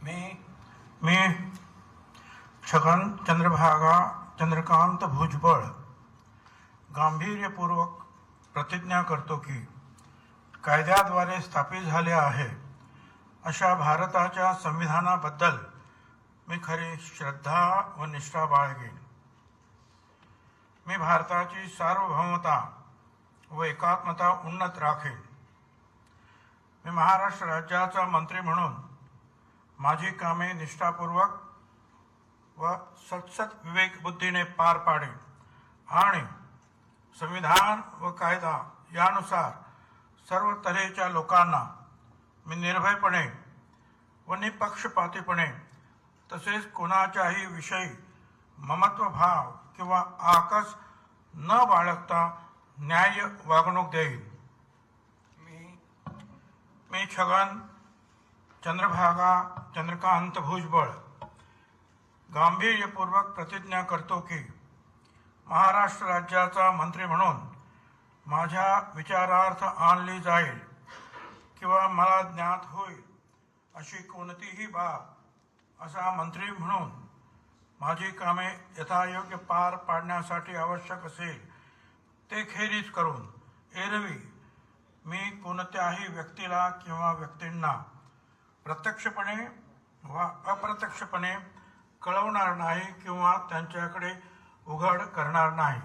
मी मी छगन चंद्रभागा चंद्रकांत भुजबळ गांभीर्यपूर्वक प्रतिज्ञा करतो की कायद्याद्वारे स्थापित झाले आहे अशा भारताच्या संविधानाबद्दल मी खरी श्रद्धा व निष्ठा बाळगेन। मी भारताची सार्वभौमता व एकात्मता उन्नत राखेन। मी महाराष्ट्र राज्याचा मंत्री म्हणून माझी कामे निष्ठापूर्वक व सतसत विवेकबुद्धीने पार पाडेन आणि संविधान व कायदा यानुसार सर्व तऱ्हेच्या लोकांना मी निर्भयपणे व निपक्षपातीपणे तसेच कोणाच्याही विषयी ममत्वभाव किंवा आकस न बाळगता न्याय्य वागणूक देईन। मी छगन चंद्रभागा चंद्रकांत भुजबळ गांभीर्यपूर्वक प्रतिज्ञा करतो की महाराष्ट्र राज्याचा मंत्री म्हणून माझ्या विचारार्थ आणली जाईल किंवा मला ज्ञात होईल अशी कोणतीही बाब असा मंत्री म्हणून माझी कामे यथायोग्य पार पाडण्यासाठी आवश्यक असेल ते खेरीज करून एरवी मी कोणत्याही व्यक्तीला किंवा व्यक्तींना प्रत्यक्षपणे वा अप्रत्यक्षपणे कळवणार नाही किंवा त्यांच्याकडे उघड करणार नाही।